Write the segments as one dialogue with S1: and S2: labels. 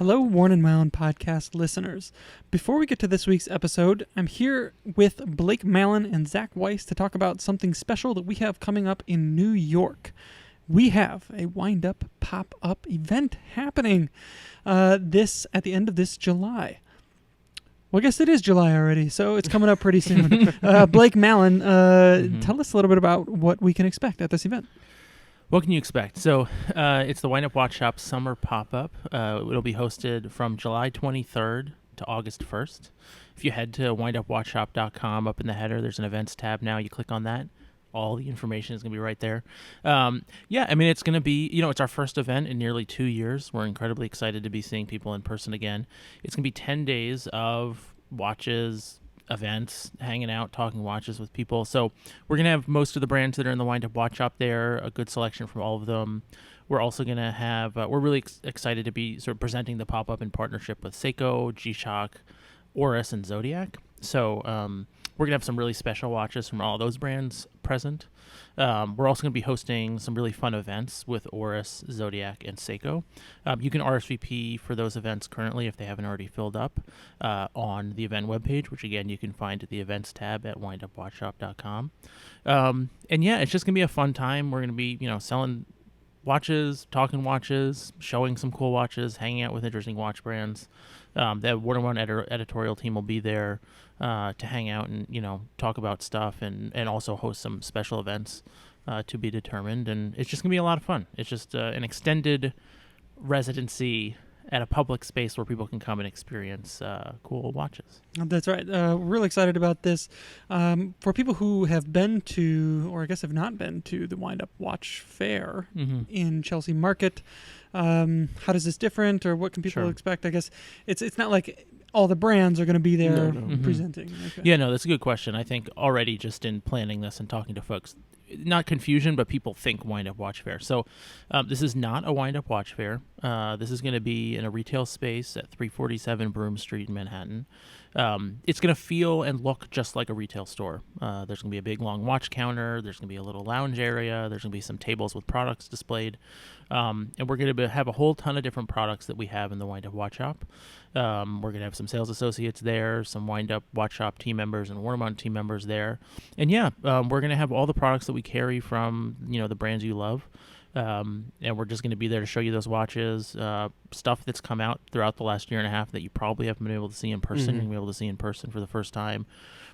S1: Hello, Worn and Wound podcast listeners. Before we get to this week's episode, I'm here with Blake Mallon and Zach Weiss to talk about something special that we have coming up in New York. We have a wind-up pop-up event happening this at the end of this July. Well, I guess it is July already, so it's coming up pretty soon. Blake Mallon, tell us a little bit about what we can expect at this event.
S2: What can you expect? So it's the Wind Up Watch Shop Summer Pop-Up. It'll be hosted from July 23rd to August 1st. If you head to windupwatchshop.com, up in the header, there's an events tab now. You click on that. All the information is going to be right there. It's going to be, it's our first event in nearly 2 years. We're incredibly excited to be seeing people in person again. It's going to be 10 days of watches, events, hanging out, talking watches with people. So we're going to have most of the brands that are in the Wind Up Watch Shop there, a good selection from all of them. We're also going to have, we're really excited to be sort of presenting the pop-up in partnership with Seiko, G-Shock, Oris, and Zodiac. So we're going to have some really special watches from all those brands present. We're also going to be hosting some really fun events with Oris, Zodiac, and Seiko. You can RSVP for those events currently if they haven't already filled up on the event webpage, which again you can find at the events tab at windupwatchshop.com. It's just going to be a fun time. We're going to be, selling watches, talking watches, showing some cool watches, hanging out with interesting watch brands. The Worn and Wound editorial team will be there to hang out and, talk about stuff and also host some special events to be determined. And it's just going to be a lot of fun. It's just an extended residency at a public space where people can come and experience cool watches.
S1: That's right. We're really excited about this. For people who have been to, or I guess have not been to, the Wind Up Watch Fair in Chelsea Market, how does this different, or what can people expect? I guess it's not like all the brands are going to be there presenting. Okay.
S2: Yeah, no, that's a good question. I think already just in planning this and talking to folks, not confusion, but people think Wind Up Watch Fair. So this is not a Wind Up Watch Fair. This is going to be in a retail space at 347 Broome Street in Manhattan. It's going to feel and look just like a retail store. There's going to be a big long watch counter. There's going to be a little lounge area. There's going to be some tables with products displayed. And we're going to have a whole ton of different products that we have in the Wind Up Watch Shop. We're going to have some sales associates there, some Wind Up Watch Shop team members and Worn and Wound team members there. And we're going to have all the products that we carry from, the brands you love. And we're just going to be there to show you those watches, stuff that's come out throughout the last year and a half that you probably haven't been able to see in person. You're going to be able to see in person for the first time.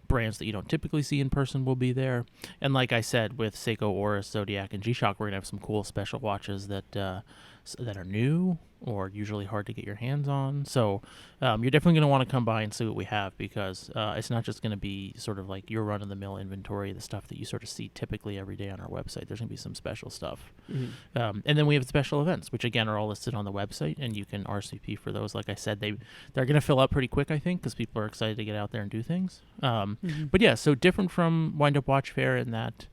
S2: Brands that you don't typically see in person will be there. And like I said, with Seiko, Oris, Zodiac, and G-Shock, we're going to have some cool special watches that are new or usually hard to get your hands on. So you're definitely going to want to come by and see what we have, because it's not just going to be sort of like your run-of-the-mill inventory, the stuff that you sort of see typically every day on our website. There's going to be some special stuff. And then we have special events, which again are all listed on the website, and you can RSVP for those. Like I said, they're going to fill up pretty quick, I think, because people are excited to get out there and do things. But yeah, so different from Wind Up Watch Fair in that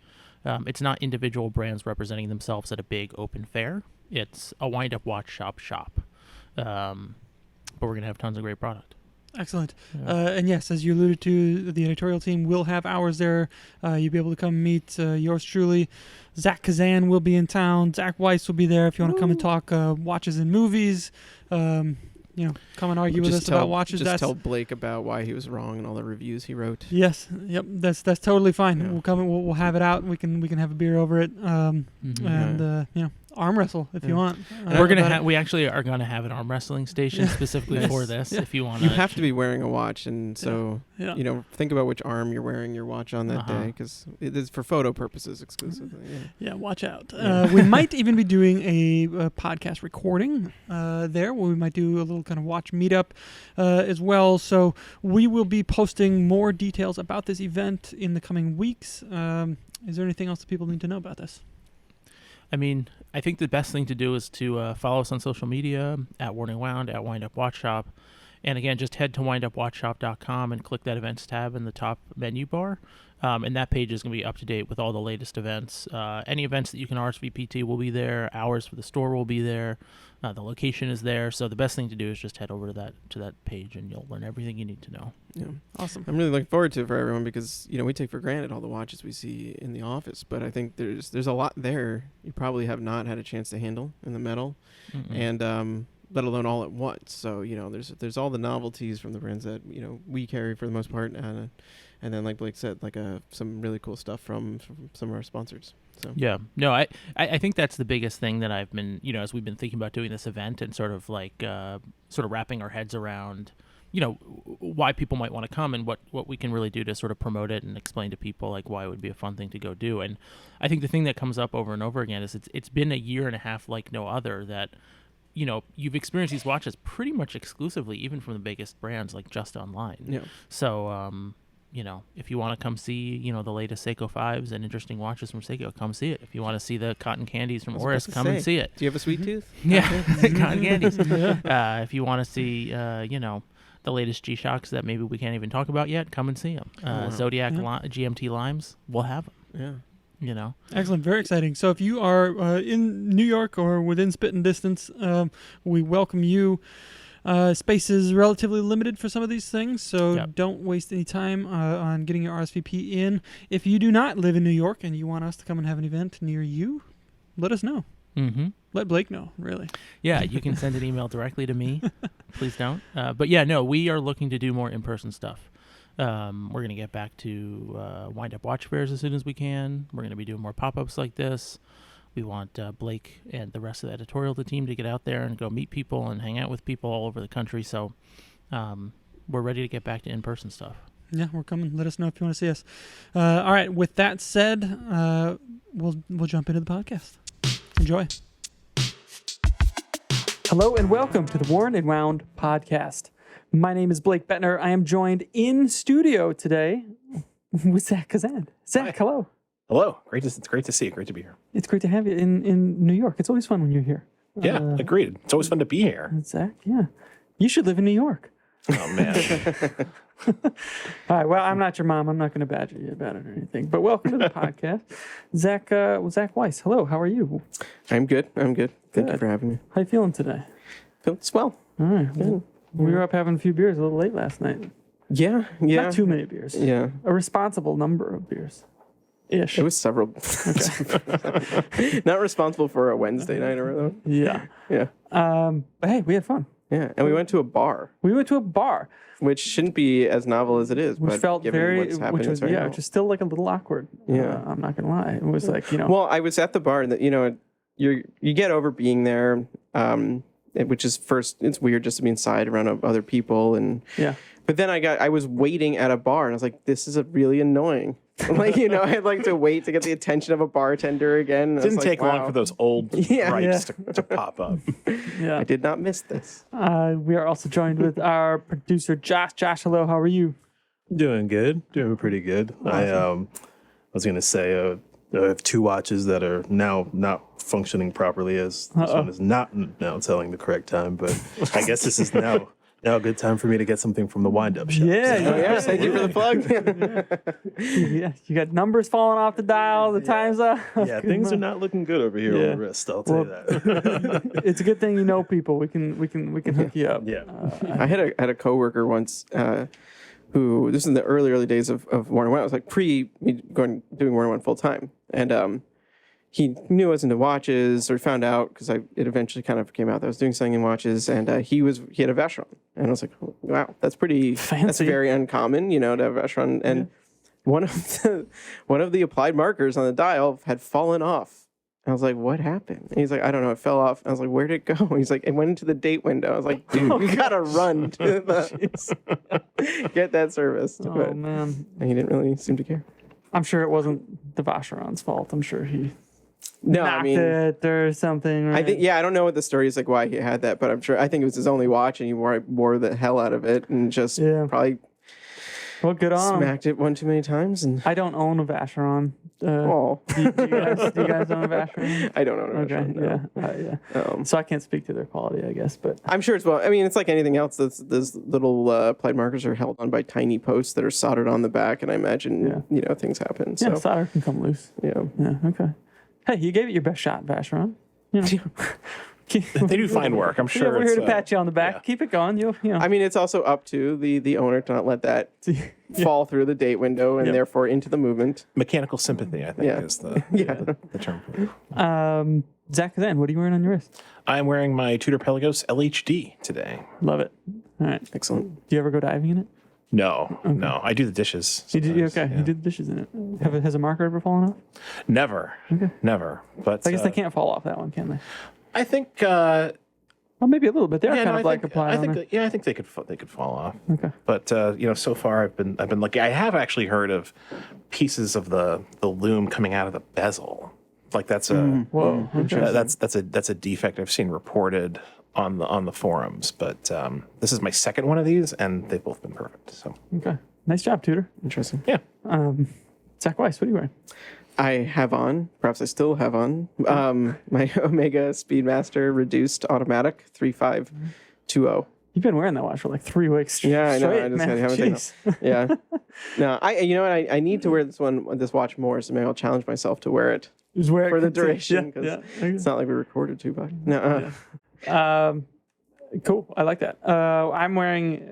S2: it's not individual brands representing themselves at a big open fair. It's a Wind Up Watch shop. But we're going to have tons of great product.
S1: Excellent. And yes, as you alluded to, the editorial team will have hours there. You'll be able to come meet yours truly. Zach Kazan will be in town. Zach Weiss will be there if you want to come and talk watches and movies. Come and argue with us about watches.
S3: Just tell Blake about why he was wrong and all the reviews he wrote.
S1: Yep. That's totally fine.
S3: Yeah.
S1: We'll come and we'll have it out. We can have a beer over it. Arm wrestle if you want.
S2: We actually are gonna have an arm wrestling station specifically for this. If you want,
S3: you have to be wearing a watch, and so think about which arm you're wearing your watch on that day, because it is for photo purposes exclusively.
S1: Yeah, watch out. We might even be doing a podcast recording there, where we might do a little kind of watch meetup as well. So we will be posting more details about this event in the coming weeks. Is there anything else that people need to know about this?
S2: I mean, I think the best thing to do is to follow us on social media at Worn and Wound, at Wind Up Watch Shop. And again, just head to windupwatchshop.com and click that events tab in the top menu bar. And that page is going to be up to date with all the latest events. Any events that you can RSVP to will be there. Hours for the store will be there. The location is there. So the best thing to do is just head over to that page, and you'll learn everything you need to know.
S3: Yeah,
S1: awesome.
S3: I'm really looking forward to it for everyone, because we take for granted all the watches we see in the office, but I think there's a lot there you probably have not had a chance to handle in the metal. And let alone all at once. So there's all the novelties from the brands that we carry for the most part, and then like Blake said, like some really cool stuff from some of our sponsors. So
S2: yeah, no, I think that's the biggest thing that I've been, as we've been thinking about doing this event and sort of wrapping our heads around, why people might want to come and what we can really do to sort of promote it and explain to people like why it would be a fun thing to go do. And I think the thing that comes up over and over again is it's been a year and a half like no other that, you've experienced these watches pretty much exclusively, even from the biggest brands, like just online.
S3: Yeah.
S2: So, if you want to come see, the latest Seiko 5s and interesting watches from Seiko, come see it. If you want to see the cotton candies from Oris, come and see it.
S3: Do you have a sweet tooth?
S2: Yeah, cotton candies. If you want to see, the latest G-Shocks that maybe we can't even talk about yet, come and see them. Zodiac GMT Limes, we'll have them.
S3: Yeah.
S1: Excellent. Very exciting. So if you are in New York or within spitting distance, we welcome you. Space is relatively limited for some of these things, so don't waste any time on getting your RSVP in. If you do not live in New York and you want us to come and have an event near you, let us know.
S2: Mm-hmm.
S1: Let Blake know, really.
S2: Yeah, you can send an email directly to me. Please don't. But yeah, no, we are looking to do more in-person stuff. We're going to get back to wind-up watch fairs as soon as we can. We're going to be doing more pop-ups like this. We want Blake and the rest of the editorial team to get out there and go meet people and hang out with people all over the country. So we're ready to get back to in-person stuff.
S1: Yeah, we're coming. Let us know if you want to see us. All right, with that said, we'll jump into the podcast. Enjoy. Hello and welcome to the Worn and Wound podcast. My name is Blake Bettner. I am joined in studio today with Zach Kazan. Zach, hello.
S4: Hello. It's great to see you. Great to be here.
S1: It's great to have you in New York. It's always fun when you're here.
S4: Yeah, agreed. It's always fun to be here.
S1: Zach, yeah. You should live in New York.
S4: Oh, man.
S1: All right. Well, I'm not your mom. I'm not going to badger you about it or anything. But welcome to the podcast. Zach Weiss. Hello. How are you?
S3: I'm good. Thank you for having me.
S1: How you feeling today?
S3: Feeling swell.
S1: All right. Well, we were up having a few beers a little late last night.
S3: Yeah.
S1: Not too many beers.
S3: Yeah.
S1: A responsible number of beers. Ish.
S3: It was several. Okay. Not responsible for a Wednesday night or whatever.
S1: Yeah.
S3: Yeah.
S1: But hey, we had fun.
S3: Yeah, and we went to a bar.
S1: Which
S3: shouldn't be as novel as it is,
S1: which
S3: but
S1: felt
S3: given what's happening
S1: which is still like a little awkward.
S3: Yeah.
S1: I'm not gonna lie. It was like,
S3: Well, I was at the bar, and you get over being there, which is first. It's weird just to be inside around other people, and
S1: yeah.
S3: But then I was waiting at a bar, and I was like, this is really annoying. I'd like to wait to get the attention of a bartender again.
S4: Didn't take long for those old gripes to pop up.
S1: Yeah.
S3: I did not miss this.
S1: We are also joined with our producer, Josh. Josh, hello. How are you?
S5: Doing good. Doing pretty good.
S1: Awesome.
S5: I was going to say I have two watches that are now not functioning properly, as this one is not now telling the correct time, but I guess this is now a good time for me to get something from the wind-up shop.
S1: Yeah.
S3: Thank you for the plug.
S1: Yeah, you got numbers falling off the dial. The time's up.
S5: Yeah, things are not looking good over here on the wrist. I'll tell you that.
S1: It's a good thing you know people. We can hook you up.
S5: Yeah.
S3: I had a coworker once who, this is in the early days of Worn and Wound. It was like doing Worn and Wound full time, and he knew I was into watches, or found out because it eventually kind of came out that I was doing something in watches, and he had a Vacheron, and I was like, wow, that's pretty
S1: fancy.
S3: That's very uncommon, to have a Vacheron, and one of the applied markers on the dial had fallen off. I was like, what happened? And he's like, I don't know, it fell off. I was like, where'd it go? He's like, it went into the date window. I was like, dude, you gotta run to get that serviced.
S1: Oh man,
S3: and he didn't really seem to care.
S1: I'm sure it wasn't the Vacheron's fault. I'm sure he.
S3: No,
S1: knocked it or something. Right?
S3: I think, I don't know what the story is like why he had that, but I think it was his only watch, and he wore the hell out of it, and just probably
S1: good on
S3: smacked it one too many times. And
S1: I don't own a Vacheron. Do you guys own a Vacheron?
S3: I don't own a Vacheron. No.
S1: Yeah. So I can't speak to their quality, I guess, but
S3: I'm sure it's it's like anything else. Those little applied markers are held on by tiny posts that are soldered on the back, and I imagine things happen.
S1: Yeah,
S3: So
S1: solder can come loose.
S3: yeah.
S1: Yeah. Okay. Hey, you gave it your best shot, Vacheron.
S4: They do fine work. I'm sure.
S1: We're here to pat you on the back. Yeah. Keep it going.
S3: It's also up to the owner to not let that fall through the date window and therefore into the movement.
S4: Mechanical sympathy, I think, is the term.
S1: Zach Kazan, what are you wearing on your wrist?
S4: I'm wearing my Tudor Pelagos LHD today.
S1: Love it. All right.
S3: Excellent.
S1: Do you ever go diving in it?
S4: No, no. I do the dishes.
S1: You do,
S4: sometimes,
S1: okay.
S4: yeah.
S1: You do the dishes in it. Has a marker ever fallen off?
S4: Never. Never. But
S1: I guess they can't fall off that one, can they?
S4: I think.
S1: Well, maybe a little bit. They're
S4: Yeah,
S1: kind
S4: no,
S1: of like applied.
S4: I think. Yeah, I think they could fall off.
S1: Okay.
S4: But so far I've been lucky. I have actually heard of pieces of the loom coming out of the bezel. Like that's a
S1: Whoa.
S4: that's a defect I've seen reported on the forums. But this is my second one of these, and they've both been perfect. So
S1: Okay. Nice job, Tudor.
S3: Interesting.
S4: yeah.
S1: Zach Weiss, what are you wearing?
S3: I have on, perhaps I still have on, my Omega Speedmaster Reduced Automatic 3520.
S1: You've been wearing that watch for like 3 weeks.
S3: Yeah, I know.
S1: straight,
S3: I just
S1: man.
S3: haven't taken
S1: Jeez.
S3: it. Yeah. No, you know what? I need to wear this watch more, so maybe I'll challenge myself to wear it
S1: Just wear it
S3: for the
S1: continuously.
S3: duration, because
S1: Yeah.
S3: it's not like we recorded too much. No.
S1: Cool. I like that. I'm wearing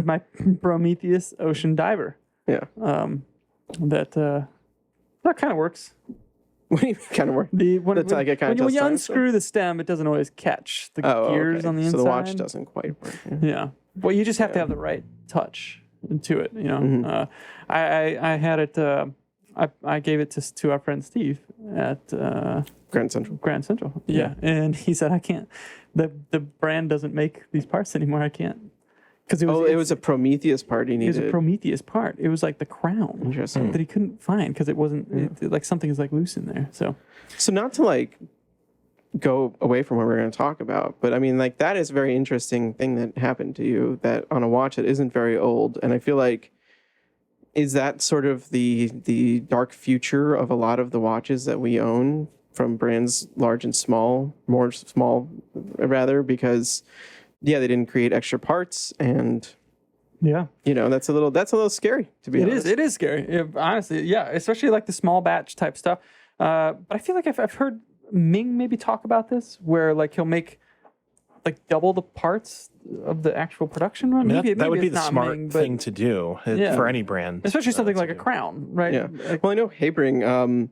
S1: my Prometheus Ocean Diver.
S3: Yeah.
S1: That kind of works.
S3: What do you mean kind of work? That's like it kinda
S1: when
S3: just
S1: you
S3: times,
S1: unscrew the stem, it doesn't always catch the gears on the inside.
S3: So the watch doesn't quite work. Yeah.
S1: Yeah. Well, you just have to have the right touch to it. You know, I had it. I gave it to our friend Steve at
S3: Grand Central.
S1: Grand Central. Yeah, and he said I can't. The brand doesn't make these parts anymore. I can't because it
S3: was a Prometheus part he
S1: it was
S3: needed.
S1: a Prometheus part. It was like the crown
S3: Interesting.
S1: that he couldn't find because it wasn't like something is like loose in there. So
S3: So not to like go away from what we're going to talk about, but I mean, like, that is a very interesting thing that happened to you, that on a watch that isn't very old. And I feel like, is that sort of the dark future of a lot of the watches that we own from brands large and small, more small rather, because they didn't create extra parts, and
S1: yeah,
S3: that's a little scary, to be honest.
S1: It is scary. Honestly, yeah, especially like the small batch type stuff. But I feel like I've heard Ming maybe talk about this, where like he'll make like double the parts of the actual production run.
S4: I mean, that would be
S1: it's
S4: the
S1: not
S4: smart
S1: Ming,
S4: thing to do for any brand.
S1: especially something
S4: to
S1: like a
S4: do.
S1: crown, right?
S3: Yeah.
S1: Like,
S3: Well, I know Habring,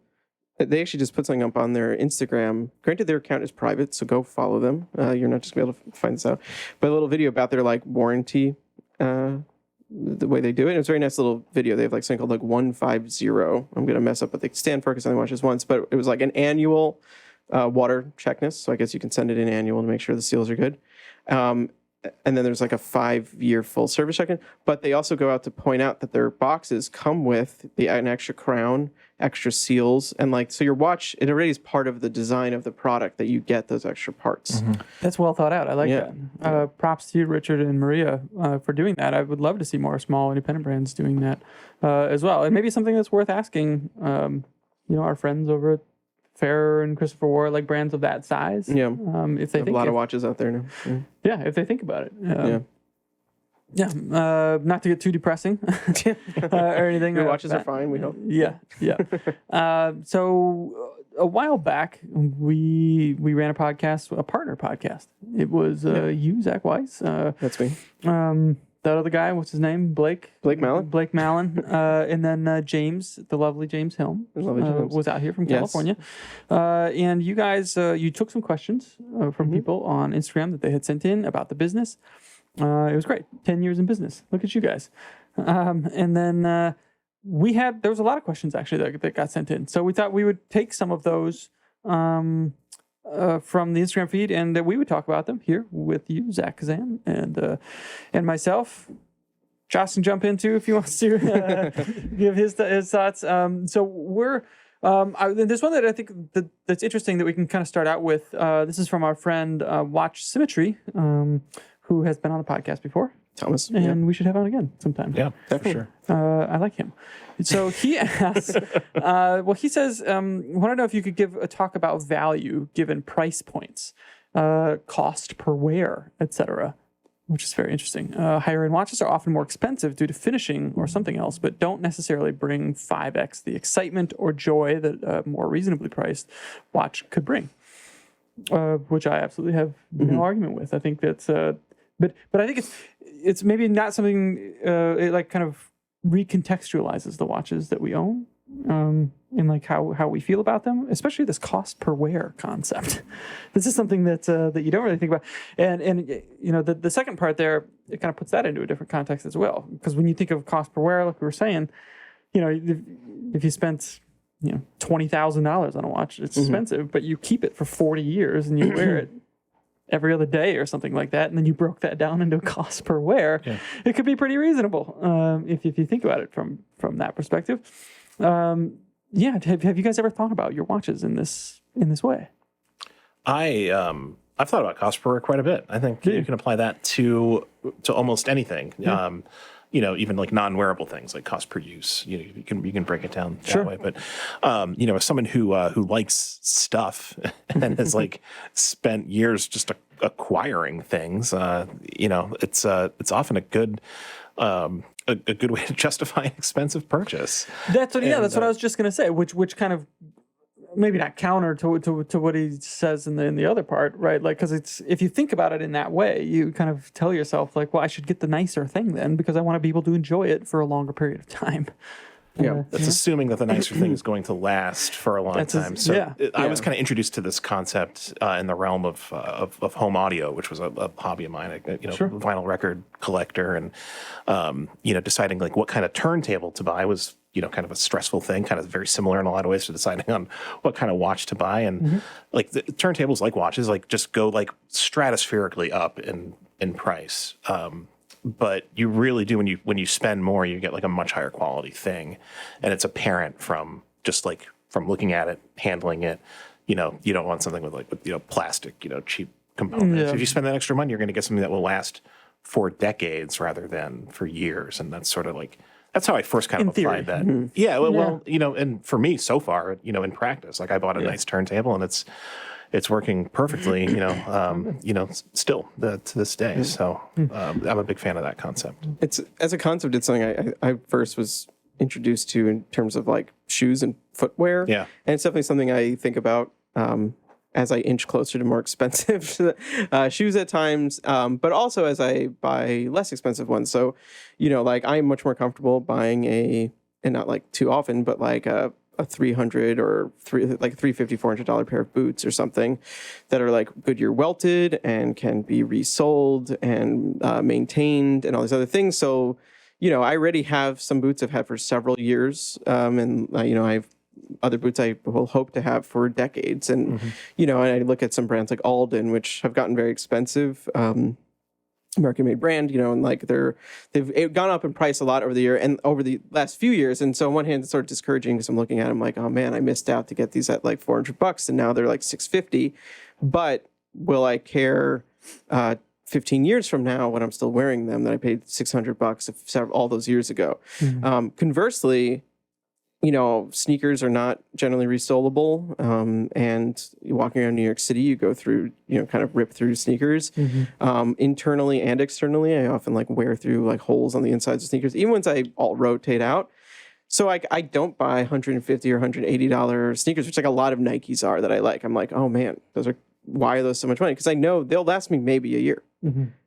S3: they actually just put something up on their Instagram. Granted, their account is private, so go follow them. You're not just going to be able to find this out. But a little video about their like warranty, the way they do it. And it's a very nice little video. They have like something called like 150. I'm going to mess up what they stand for because I only watched this once. But it was like an annual water checkness. So I guess you can send it in annual to make sure the seals are good. And then there's like a 5-year full service check-in. But they also go out to point out that their boxes come with an extra crown, extra seals, and like, so your watch, it already is part of the design of the product that you get those extra parts.
S1: that's well thought out. I like that. Props to you, Richard and Maria, for doing that. I would love to see more small independent brands doing that as well. And maybe something that's worth asking, our friends over at Fair and Christopher Ward, like brands of that size.
S3: Yeah.
S1: If they
S3: Have a lot of watches out there now. Yeah.
S1: if they think about it. Not to get too depressing or anything.
S3: Your watches are fine, we hope.
S1: Yeah. So a while back, we ran a partner podcast. It was you, Zach Weiss.
S3: That's me.
S1: That other guy, what's his name? Blake
S3: Mallon.
S1: Blake Mallon. And then James, the lovely James Helm, was out here from California. And you guys, you took some questions from people on Instagram that they had sent in about the business. It was great. 10 years in business. Look at you guys. And then there was a lot of questions actually that got sent in. So we thought we would take some of those from the Instagram feed, and we would talk about them here with you, Zach Kazan, and myself. Josh can jump in too if he wants to give his thoughts. So we're there's one that I think that's interesting that we can kind of start out with. This is from our friend Watch Symmetry, who has been on the podcast before.
S3: Thomas.
S1: And we should have on again sometime.
S4: Yeah, definitely. For
S1: sure. I like him. So he asks, he says, want to know if you could give a talk about value given price points, cost per wear, etc., which is very interesting. Higher-end watches are often more expensive due to finishing or something else, but don't necessarily bring 5x the excitement or joy that a more reasonably priced watch could bring, which I absolutely have no argument with. I think that's... But I think it's maybe not something it like kind of recontextualizes the watches that we own in like how we feel about them, especially this cost per wear concept. This is something that you don't really think about, and you know the second part there, it kind of puts that into a different context as well, because when you think of cost per wear, like we were saying, you know, if you spent $20,000 on a watch, it's expensive, but you keep it for 40 years and you wear it every other day or something like that, and then you broke that down into a cost per wear, it could be pretty reasonable if you think about it from that perspective. Have you guys ever thought about your watches in this way?
S4: I've thought about cost per wear quite a bit. I think you can apply that to almost anything. Yeah. Even like non-wearable things like cost per use. You can break it down that way. But as someone who likes stuff and has like spent years just acquiring things, it's often a good way to justify an expensive purchase.
S1: That's what I was just gonna say. Which kind of maybe not counter to what he says in the other part, right? Like, because it's, if you think about it in that way, you kind of tell yourself like, well, I should get the nicer thing then because I want to be able to enjoy it for a longer period of time.
S4: That's assuming that the nicer thing is going to last for a long time. I was kind of introduced to this concept in the realm of home audio, which was a hobby of mine. Vinyl record collector, and deciding like what kind of turntable to buy was kind of a stressful thing, kind of very similar in a lot of ways to deciding on what kind of watch to buy. And like the turntables, like watches, like just go like stratospherically up in price. But you really do, when you spend more, you get like a much higher quality thing, and it's apparent from looking at it, handling it. You don't want something with plastic, cheap components.
S1: Yeah.
S4: If you spend that extra money, you're going to get something that will last for decades rather than for years, and that's sort of like. That's how I first kind of applied that. Mm-hmm. Yeah, well, and for me so far, in practice, like I bought a nice turntable and it's working perfectly, still to this day. So I'm a big fan of that concept.
S3: It's, as a concept, it's something I first was introduced to in terms of like shoes and footwear.
S4: Yeah.
S3: And it's definitely something I think about as I inch closer to more expensive shoes at times, but also as I buy less expensive ones. So, like I'm much more comfortable buying and not like too often, but like a $300 or $350, $400 pair of boots or something that are like Goodyear welted and can be resoled and maintained and all these other things. So, I already have some boots I've had for several years, and I've other boots I will hope to have for decades. And, and I look at some brands like Alden, which have gotten very expensive, American-made brand, and like they've gone up in price a lot over the year and over the last few years. And so on one hand, it's sort of discouraging because I'm looking at them like, oh man, I missed out to get these at like $400 and now they're like $650. But will I care 15 years from now when I'm still wearing them that I paid $600 all those years ago? Conversely, sneakers are not generally resolable. And walking around New York City, you go through, kind of rip through sneakers. Internally and externally, I often like wear through like holes on the insides of sneakers, even once I all rotate out. So I don't buy $150 or $180 sneakers, which like a lot of Nikes are that I like. I'm like, oh man, why are those so much money? Because I know they'll last me maybe a year.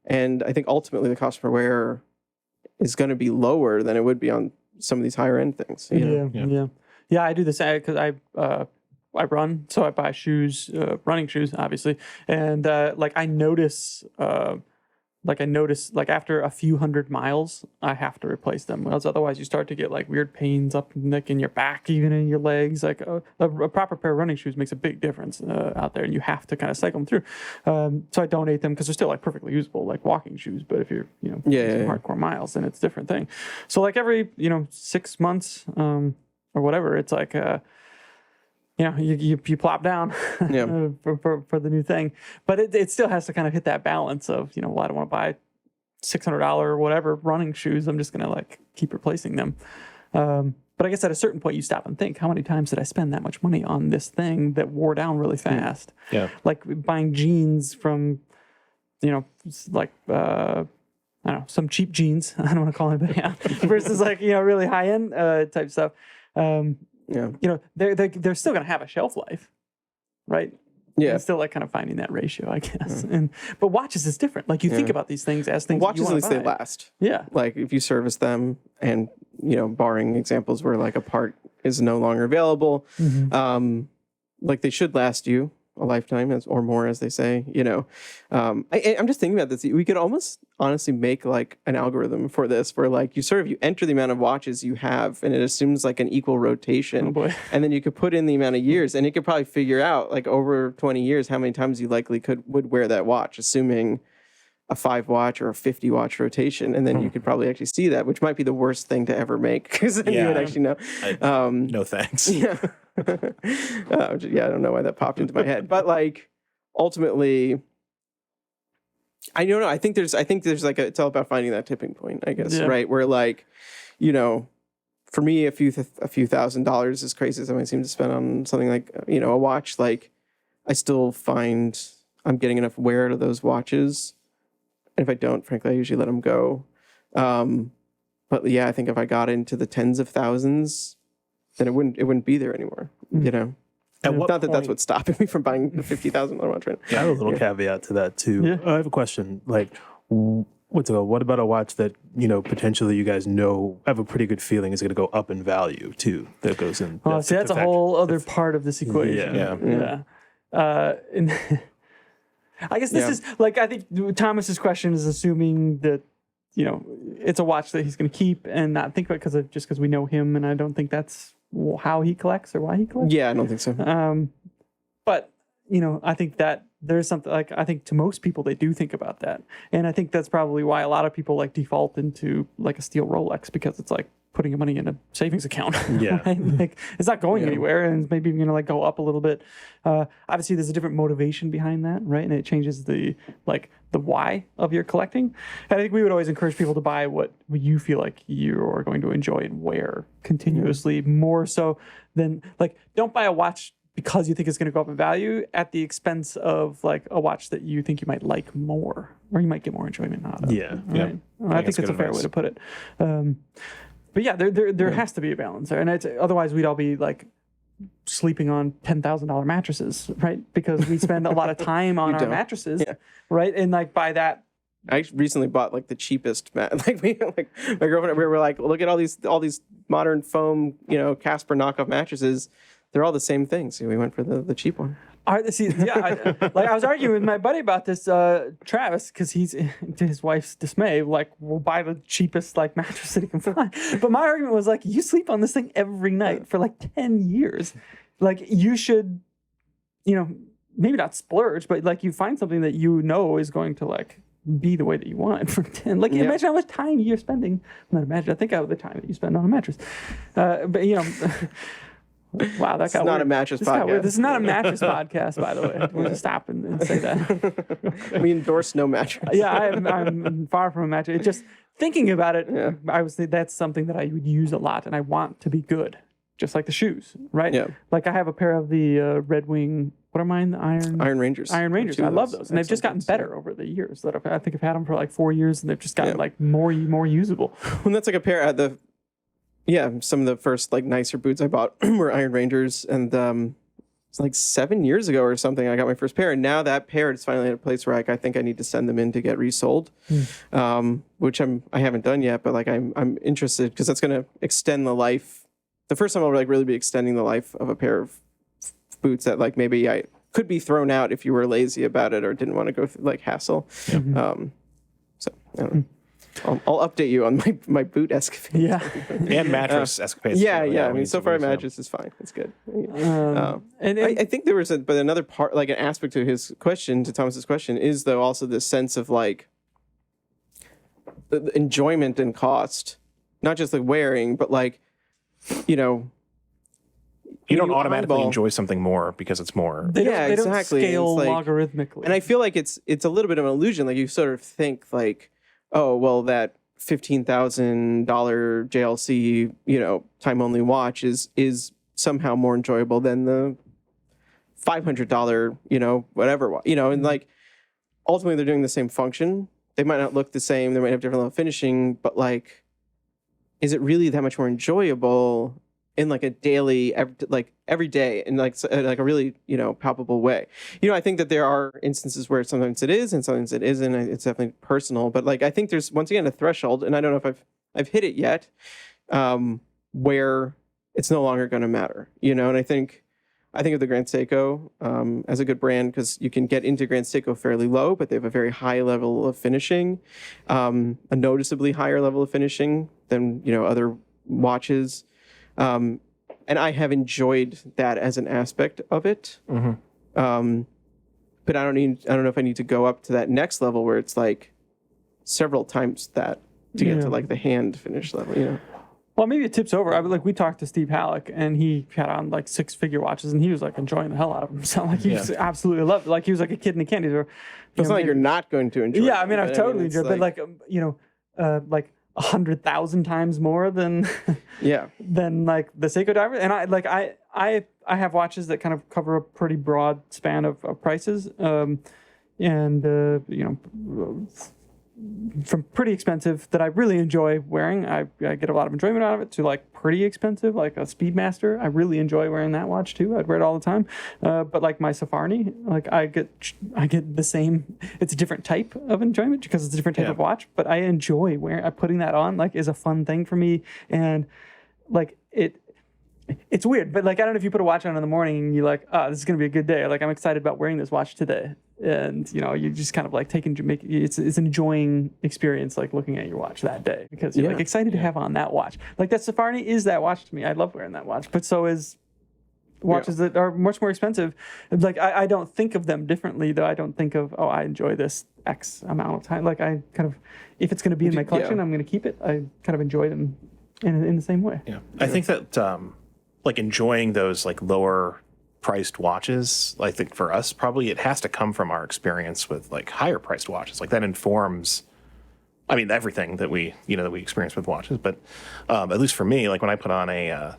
S3: And I think ultimately the cost per wear is going to be lower than it would be on some of these higher end things.
S1: Yeah, I do the same because I run, so I buy shoes, running shoes, obviously, and I notice after a few hundred miles, I have to replace them. Because otherwise, you start to get like weird pains up in your back, even in your legs. Like a proper pair of running shoes makes a big difference out there, and you have to kind of cycle them through. So I donate them because they're still like perfectly usable, like walking shoes. But if you're hardcore miles, then it's a different thing. So like every 6 months or whatever, it's like. You plop down for the new thing, but it still has to kind of hit that balance of I don't want to buy $600 or whatever running shoes. I'm just gonna like keep replacing them. But I guess at a certain point you stop and think, how many times did I spend that much money on this thing that wore down really fast?
S4: Yeah,
S1: like buying jeans from I don't know, some cheap jeans. I don't want to call anybody out versus like really high end type stuff. They're still going to have a shelf life, right?
S3: Yeah.
S1: It's still like kind of finding that ratio, I guess. But watches is different. Like you think about these things as things
S3: watches,
S1: you
S3: at least
S1: buy.
S3: they last.
S1: Yeah.
S3: Like if you service them and, barring examples where like a part is no longer available. Like they should last you a lifetime or more, as they say, I'm just thinking about this. We could almost honestly make like an algorithm for this where like you enter the amount of watches you have and it assumes like an equal rotation.
S1: Oh boy.
S3: And then you could put in the amount of years and it could probably figure out like over 20 years how many times you likely would wear that watch, assuming a 5-watch or a 50-watch rotation. And then you could probably actually see that, which might be the worst thing to ever make because then you would actually know.
S4: No thanks.
S3: Yeah. I don't know why that popped into my head, but like ultimately, I don't know. I think there's like it's all about finding that tipping point, I guess, right? Where like, for me, a few $1,000s, as crazy as I might seem to spend on something like a watch, like I still find I'm getting enough wear out of those watches, and if I don't, frankly, I usually let them go. But yeah, I think if I got into the tens of thousands, then it wouldn't be there anymore. Not that that's what's stopping me from buying the $50,000 watch right now.
S5: I have a little caveat to that too.
S1: Yeah.
S5: I have a question. Like, what about a watch that potentially you guys have a pretty good feeling is going to go up in value too? That goes in.
S1: Oh, see, that's a whole other part of this equation.
S5: Yeah.
S1: And I guess this is like, I think Thomas's question is assuming that it's a watch that he's going to keep and not think about because we know him, and I don't think that's how he collects or why he collects.
S3: Yeah, I don't think so.
S1: But I think that there's something like, I think to most people they do think about that, and I think that's probably why a lot of people like default into like a steel Rolex, because it's like putting your money in a savings account.
S5: Yeah.
S1: Right? Like it's not going anywhere, and it's maybe even gonna like go up a little bit. Obviously there's a different motivation behind that, right? And it changes the why of your collecting. And I think we would always encourage people to buy what you feel like you are going to enjoy and wear continuously, more so than like, don't buy a watch because you think it's going to go up in value at the expense of like a watch that you think you might like more, or you might get more enjoyment out of.
S5: Yeah.
S1: Right? I think that's a fair way to put it. But yeah, there has to be a balance there, and otherwise we'd all be like sleeping on $10,000 mattresses, right? Because we spend a lot of time on our mattresses, right? And like by that,
S3: I recently bought like the cheapest mat. Like my girlfriend, we were like, look at all these modern foam, Casper knockoff mattresses. They're all the same thing. So we went for the cheap one.
S1: I was arguing with my buddy about this, Travis, because he's, to his wife's dismay, like, we'll buy the cheapest like mattress that he can find. But my argument was like, you sleep on this thing every night for like 10 years. Like you should, maybe not splurge, but like you find something that is going to like be the way that you want it for 10. Like imagine how much time you're spending. I think of the time that you spend on a mattress. Wow, that got
S3: not
S1: weird.
S3: a mattress podcast.
S1: This is not a mattress podcast, by the way. We'll just stop and say that.
S3: We endorse no mattress.
S1: Yeah, I'm far from a mattress. It's just thinking about it, I would say that's something that I would use a lot, and I want to be good, just like the shoes, right?
S3: Yeah.
S1: Like I have a pair of the Red Wing. What are mine? The
S3: Iron Rangers.
S1: Iron Rangers. I love those, and they've just gotten better over the years. I think I've had them for like 4 years, and they've just gotten like more usable.
S3: Well, that's like a pair at the. Yeah, some of the first like nicer boots I bought were Iron Rangers, and it's like 7 years ago or something. I got my first pair, and now that pair is finally at a place where I think I need to send them in to get resold, which I haven't done yet, but like I'm interested because that's going to extend the life. The first time I'll like really be extending the life of a pair of boots that like maybe I could be thrown out if you were lazy about it or didn't want to go through like hassle. So I don't know. I'll update you on my boot escapades.
S1: Yeah.
S4: And mattress escapades.
S3: Yeah. I mean, so far mattress is fine. It's good.
S1: And
S3: I think there was but another part, like an aspect to Thomas's question, is though also this sense of like the enjoyment and cost, not just like wearing, but like, you don't
S4: automatically enjoy something more because it's more.
S1: They
S3: exactly.
S1: don't scale
S3: like,
S1: logarithmically.
S3: And I feel like it's a little bit of an illusion. Like you sort of think like, oh, well, that $15,000 JLC, time only watch is somehow more enjoyable than the $500, whatever, and like ultimately they're doing the same function. They might not look the same. They might have different level of finishing, but like, is it really that much more enjoyable in like a daily, every day in like a really, palpable way? I think that there are instances where sometimes it is and sometimes it isn't. It's definitely personal, but like, I think there's once again a threshold, and I don't know if I've hit it yet, where it's no longer going to matter, and I think of the Grand Seiko as a good brand because you can get into Grand Seiko fairly low, but they have a very high level of finishing, a noticeably higher level of finishing than other watches, and I have enjoyed that as an aspect of it. Mm-hmm. But I don't know if I need to go up to that next level where it's like several times that to get to like the hand finish level.
S1: Well, maybe it tips over. We talked to Steve Halleck, and he had on like 6-figure watches, and he was like enjoying the hell out of them. So he just absolutely loved it. Like he was like a kid in a candy store.
S3: It's not like you're not going to enjoy.
S1: Yeah, I've totally enjoyed it, but like 100,000 times more than than like the Seiko diver. And I have watches that kind of cover a pretty broad span of prices, from pretty expensive that I really enjoy wearing. I get a lot of enjoyment out of it to like pretty expensive, like a Speedmaster. I really enjoy wearing that watch too. I'd wear it all the time. But like my Safarni, like I get the same. It's a different type of enjoyment because it's a different type of watch. But I enjoy putting that on. Like is a fun thing for me, and like it's weird, but like I don't know if you put a watch on in the morning and you're like, oh, this is gonna be a good day. Like I'm excited about wearing this watch today, and you just kind of like it's an enjoying experience, like looking at your watch that day because you're like excited to have on that watch. Like that Safarni is that watch to me. I love wearing that watch, but so is watches that are much more expensive. Like I don't think of them differently though. I don't think of I enjoy this X amount of time. Like I kind of if it's gonna be in my collection, I'm gonna keep it. I kind of enjoy them in the same way.
S4: Yeah, I think that. Like enjoying those like lower priced watches, I think for us probably it has to come from our experience with like higher priced watches. Like that informs, everything that we experience with watches. But at least for me, like when I put on a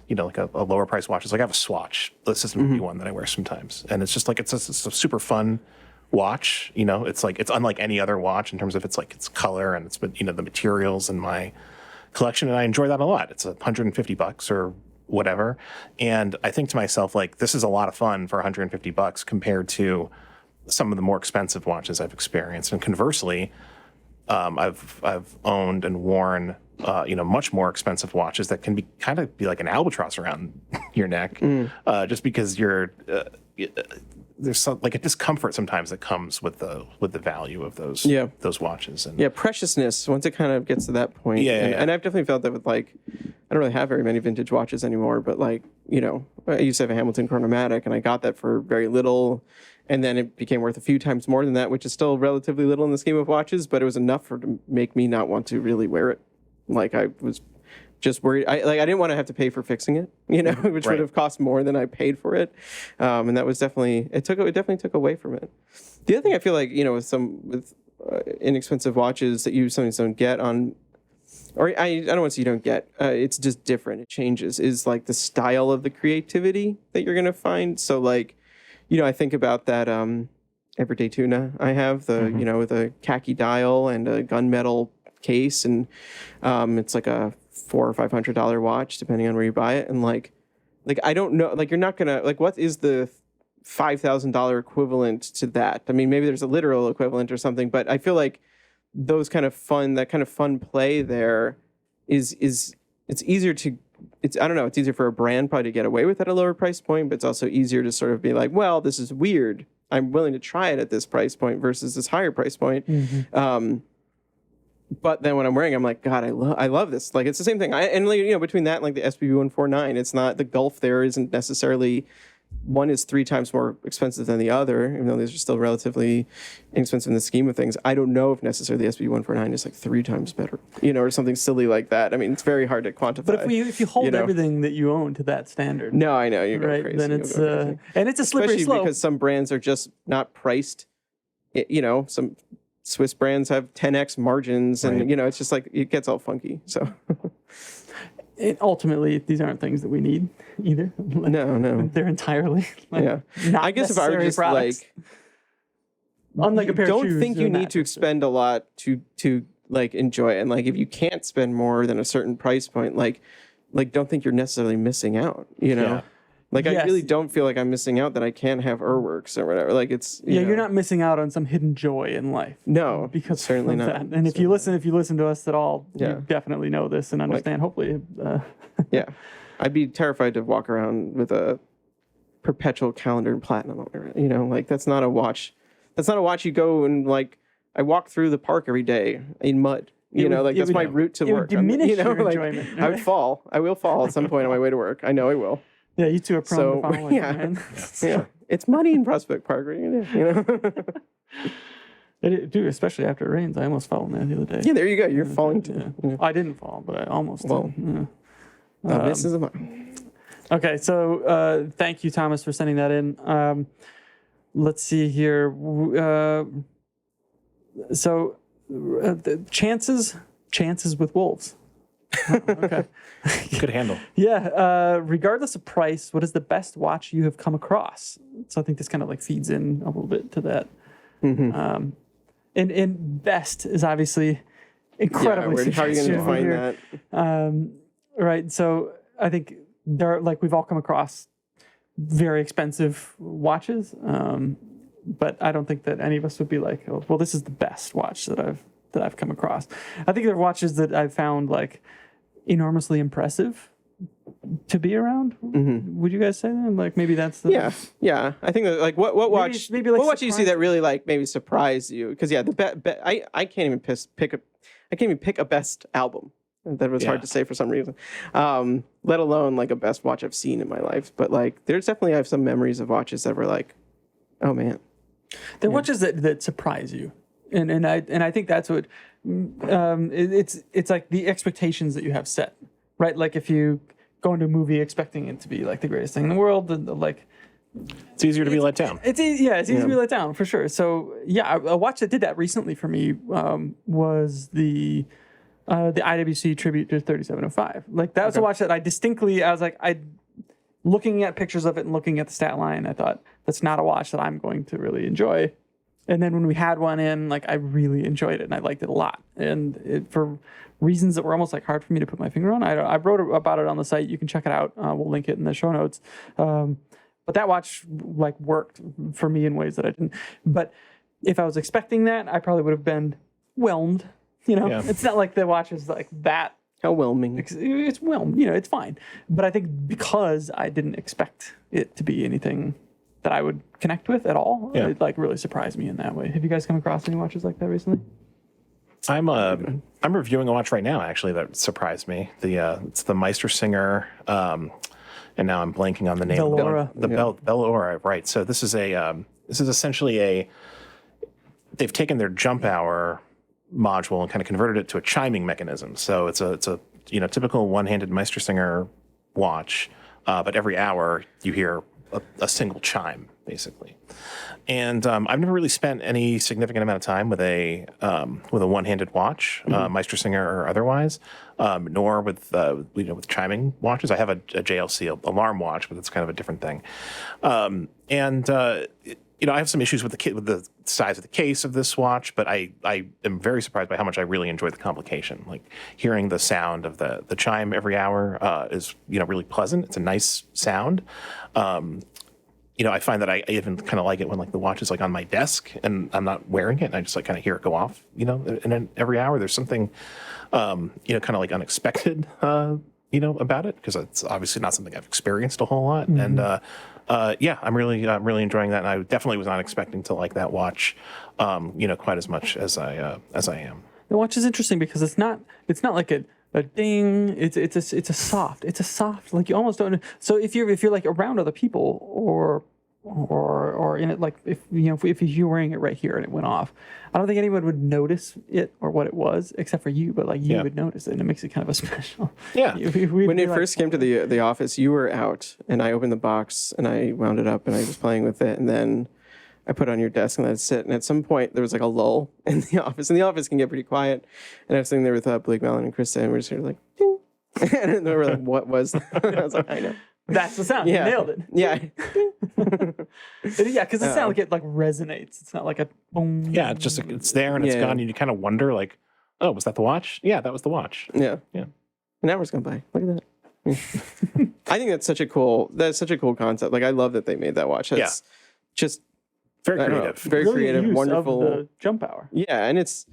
S4: lower priced watch, it's like I have a Swatch, the System 51 that I wear sometimes, and it's just like it's a super fun watch. It's like it's unlike any other watch in terms of its color and it's the materials in my collection, and I enjoy that a lot. It's $150 or whatever. And I think to myself, like, this is a lot of fun for $150 compared to some of the more expensive watches I've experienced. And conversely, I've owned and worn, much more expensive watches that can be kind of be like an albatross around your neck, just because there's some, like a discomfort sometimes that comes with the value of those watches. And
S3: preciousness once it kind of gets to that point. And I've definitely felt that with like, I don't really have very many vintage watches anymore, but like, I used to have a Hamilton Chronomatic and I got that for very little. And then it became worth a few times more than that, which is still relatively little in the scheme of watches, but it was enough to make me not want to really wear it. Like I was just worried. I didn't want to have to pay for fixing it, which would have cost more than I paid for it. And that was definitely, it definitely took away from it. The other thing I feel like, with inexpensive watches that you sometimes don't get on, or I don't want to say you don't get, it's just different. It changes, is like the style of the creativity that you're going to find. So like, I think about that Everyday Tuna I have, with a khaki dial and a gunmetal case, and it's like a $400 or $500 watch depending on where you buy it, and like I don't know, like you're not gonna like what is the $5,000 equivalent to that? I mean, maybe there's a literal equivalent or something, but I feel like that kind of fun play there is it's easier to. It's easier for a brand probably to get away with at a lower price point, but it's also easier to sort of be like, well, this is weird. I'm willing to try it at this price point versus this higher price point. But then when I'm wearing, I'm like, God, I love this. Like, it's the same thing. Between that and like the SPB 149, it's not, the gulf there isn't necessarily, one is 3 times more expensive than the other, even though these are still relatively inexpensive in the scheme of things. I don't know if necessarily the SPB 149 is like 3 times better, or something silly like that. I mean, it's very hard to quantify.
S1: But if you hold everything that you own to that standard,
S3: no, I know, you go
S1: right,
S3: crazy.
S1: Then it's and it's a slippery
S3: slope. Especially because some brands are just not priced. Some Swiss brands have 10x margins, and it's just like it gets all funky. So.
S1: Ultimately, these aren't things that we need either.
S3: No.
S1: They're entirely not
S3: I guess if I were just
S1: products. Unlike a pair of shoes,
S3: don't think you need to expend a lot to like enjoy it. And like if you can't spend more than a certain price point, like don't think you're necessarily missing out. Like I really don't feel like I'm missing out that I can't have Urworks or whatever. Like it's
S1: you're not missing out on some hidden joy in life.
S3: No,
S1: because
S3: certainly not.
S1: That. And if you listen to us at all, you definitely know this and understand. Hopefully,
S3: I'd be terrified to walk around with a perpetual calendar in platinum. Like that's not a watch. That's not a watch you go and like. I walk through the park every day in mud. That's my route to work.
S1: It would diminish your enjoyment.
S3: I would fall. I will fall at some point on my way to work. I know I will.
S1: Yeah, you two are prone to falling.
S3: Yeah,
S1: man.
S3: yeah. It's muddy in Prospect Park. What are you gonna do?
S1: Dude, especially after it rains. I almost fell in there the other day.
S3: Yeah, there you go. You're falling too.
S1: Yeah. I didn't fall, but I almost did. Yeah.
S3: This is a mine.
S1: Okay, so thank you, Thomas, for sending that in. Let's see here. The chances with wolves. Oh, okay.
S4: Good handle.
S1: Yeah. Regardless of price, what is the best watch you have come across? So I think this kind of like feeds in a little bit to that.
S3: Mm-hmm.
S1: And best is obviously incredibly
S3: how are you going to find that?
S1: Right. So I think we've all come across very expensive watches. But I don't think that any of us would be like, oh, well, this is the best watch that I've come across. I think there are watches that I've found like enormously impressive to be around. Mm-hmm. Would you guys say that? Like maybe that's the
S3: yeah. I think that like what watch
S1: maybe like
S3: what watch do you see that really like maybe surprised you? Because I can't even pick a best album. That was hard to say for some reason. Let alone like a best watch I've seen in my life. But like there's definitely I have some memories of watches that were like, oh man.
S1: There are watches that surprise you, and I think that's what it's like the expectations that you have set, right? Like if you go into a movie expecting it to be like the greatest thing in the world,
S4: it's easier to be let down.
S1: It's easy to be let down for sure. So a watch that did that recently for me was the IWC tribute to 3705. Like that was a watch that I was like looking at pictures of it and looking at the stat line, I thought that's not a watch that I'm going to really enjoy. And then when we had one in, like I really enjoyed it and I liked it a lot. And for reasons that were almost like hard for me to put my finger on, I wrote about it on the site. You can check it out. We'll link it in the show notes. But that watch like worked for me in ways that I didn't. But if I was expecting that, I probably would have been whelmed. It's not like the watch is like that.
S3: How whelming.
S1: It's whelmed, it's fine. But I think because I didn't expect it to be anything that I would connect with at all, it like really surprised me in that way. Have you guys come across any watches like that recently?
S4: I'm reviewing a watch right now actually that surprised me. It's the Meistersinger, and now I'm blanking on the name.
S1: Bellora.
S4: Bellora, right? So this is essentially they've taken their jump hour module and kind of converted it to a chiming mechanism. So it's a typical one-handed Meistersinger watch, but every hour you hear a single chime basically. And I've never really spent any significant amount of time with a one-handed watch, Meistersinger or otherwise, nor with chiming watches. I have a JLC alarm watch, but it's kind of a different thing. I have some issues with the size of the case of this watch, but I am very surprised by how much I really enjoy the complication. Like hearing the sound of the chime every hour is really pleasant. It's a nice sound. I find that I even kind of like it when like the watch is like on my desk and I'm not wearing it and I just like kind of hear it go off. And then every hour there's something kind of like unexpected about it because it's obviously not something I've experienced a whole lot. Mm-hmm. And I'm really enjoying that, and I definitely was not expecting to like that watch, quite as much as I am.
S1: The watch is interesting because it's not like a ding. It's a soft. Like you almost don't. So if you're like around other people or in it, like if you're wearing it right here and it went off, I don't think anyone would notice it or what it was except for you, but like you would notice it and it makes it kind of a special.
S3: Yeah. When it first came to the office, you were out and I opened the box and I wound it up and I was playing with it and then I put it on your desk and I'd sit and at some point there was like a lull in the office and the office can get pretty quiet and I was sitting there with Blake, Malin, and Krista and we're just here like ding. And they were like, what was that? I was like, I know.
S1: That's the sound.
S3: Yeah.
S1: You nailed it.
S3: Yeah.
S1: Yeah, because it's not like it like resonates. It's not like a boom.
S4: Yeah, it's just it's there and it's gone, and you kind of wonder like, oh, was that the watch? Yeah, that was the watch.
S3: Yeah. An hour's gone by. Look at that. I think that's such a cool concept. Like I love that they made that watch. That's just
S4: very creative.
S3: Very creative,
S1: use
S3: wonderful.
S1: Of the jump hour.
S3: Yeah, and it's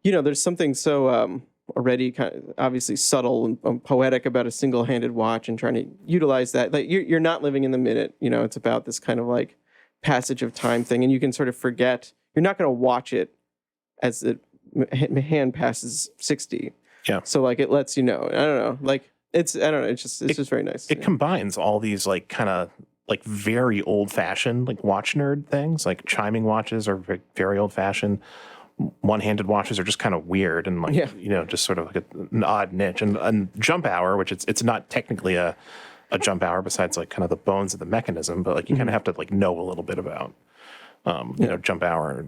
S3: there's something so already kind of obviously subtle and poetic about a single-handed watch and trying to utilize that. Like you're not living in the minute, it's about this kind of like passage of time thing, and you can sort of forget. You're not going to watch it as the hand passes 60.
S4: Yeah.
S3: So like it lets you know. I don't know. Like it's just very nice.
S4: It combines all these like kind of like very old-fashioned like watch nerd things. Like chiming watches are very, very old-fashioned. One-handed watches are just kind of weird and like just sort of like an odd niche. And jump hour, which it's not technically a jump hour besides like kind of the bones of the mechanism, but like you kind of have to like know a little bit about jump hours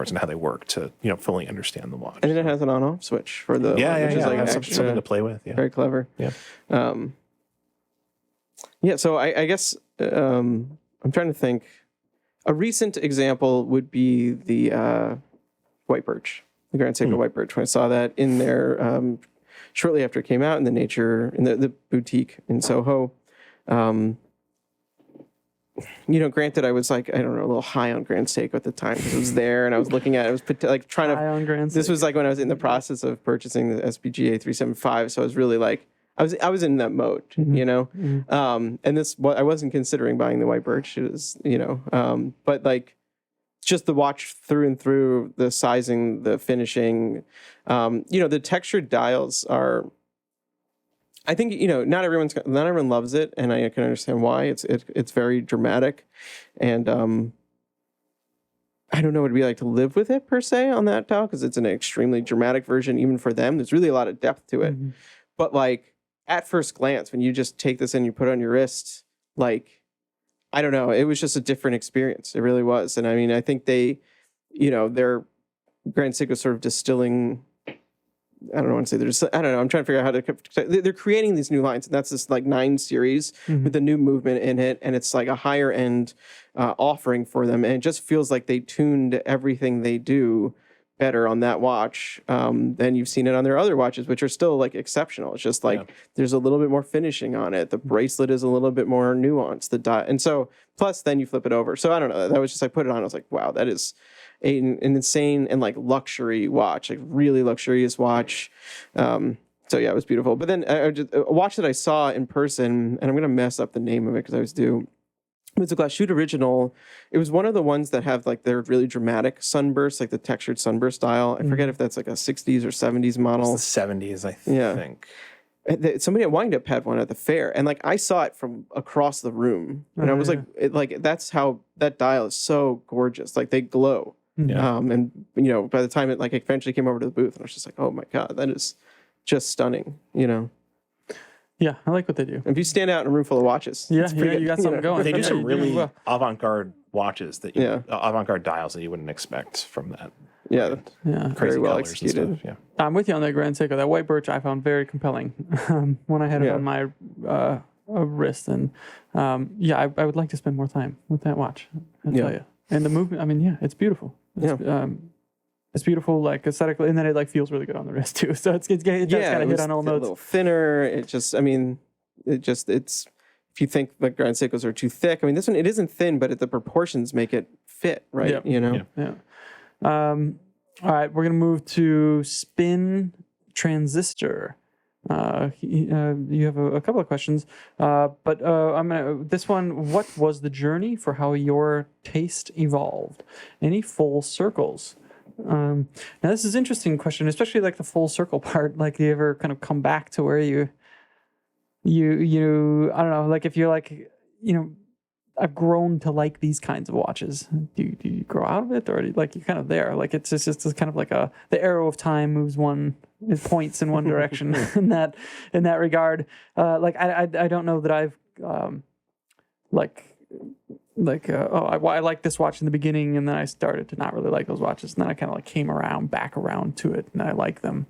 S4: and how they work to fully understand the watch.
S3: And then it has an on-off switch for the which is like
S4: something to play with. Yeah,
S3: very clever.
S4: Yeah.
S3: So I guess I'm trying to think. A recent example would be the White Birch, the Grand Seiko White Birch. When I saw that in there shortly after it came out in the boutique in Soho. Granted, I was like, I don't know, a little high on Grand Seiko at the time because it was there and I was looking at it. I was like trying
S1: high on Grand Seiko.
S3: This was like when I was in the process of purchasing the SPGA 375. So I was really like, I was in that mode, and I wasn't considering buying the White Birch. It was, but like just the watch through and through, the sizing, the finishing, the textured dials are. I think not everyone loves it, and I can understand why. It's very dramatic, and I don't know what it'd be like to live with it per se on that dial because it's an extremely dramatic version even for them. There's really a lot of depth to it, but like at first glance, when you just take this and you put it on your wrist, like I don't know, it was just a different experience. It really was, and I mean, I think they, their Grand Seiko sort of distilling. I don't know what to say. I don't know. I'm trying to figure out how to. They're creating these new lines, and that's this like 9 series with a new movement in it, and it's like a higher end offering for them, and it just feels like they tuned everything they do better on that watch than you've seen it on their other watches, which are still like exceptional. It's just like there's a little bit more finishing on it. The bracelet is a little bit more nuanced. And so plus then you flip it over. So I don't know. That was just I put it on. I was like, wow, that is an insane and like luxury watch, like really luxurious watch. So yeah, it was beautiful. But then a watch that I saw in person, and I'm gonna mess up the name of it because I always do. It's a Glashütte original. It was one of the ones that have like their really dramatic sunbursts, like the textured sunburst style. I forget if that's like a 60s or 70s model.
S4: It's the 70s, I think.
S3: Somebody at Wind Up had one at the fair, and like I saw it from across the room, and I was like, that's how that dial is so gorgeous. Like they glow.
S4: Yeah.
S3: And by the time it like eventually came over to the booth, and I was just like, oh my god, that is just stunning.
S1: Yeah, I like what they do.
S3: If you stand out in a room full of watches,
S1: you got something going.
S4: They do some really avant-garde watches avant-garde dials that you wouldn't expect from that.
S3: Yeah,
S4: crazy
S3: very well
S4: colors
S3: executed.
S4: and stuff. Yeah.
S1: I'm with you on that Grand Seiko. That White Birch I found very compelling when I had it on my wrist, and I would like to spend more time with that watch. I'll tell you. And the movement, I mean, it's beautiful. It's beautiful, like aesthetically, and then it like feels really good on the wrist too. So it does kind of hit on all notes.
S3: A little thinner. It's if you think the Grand Seikos are too thick, I mean, this one it isn't thin, but the proportions make it fit, right?
S1: Yeah. All right, we're gonna move to Spin Transistor. You have a couple of questions, but I'm gonna this one. What was the journey for how your taste evolved? Any full circles? Now this is an interesting question, especially like the full circle part. Like, do you ever kind of come back to where you I don't know, like if you're like, I've grown to like these kinds of watches. Do you grow out of it, or like you're kind of there? Like it's just kind of like the arrow of time it points in one direction in that regard. I don't know that I've I liked this watch in the beginning, and then I started to not really like those watches, and then I kind of like came back around to it, and I like them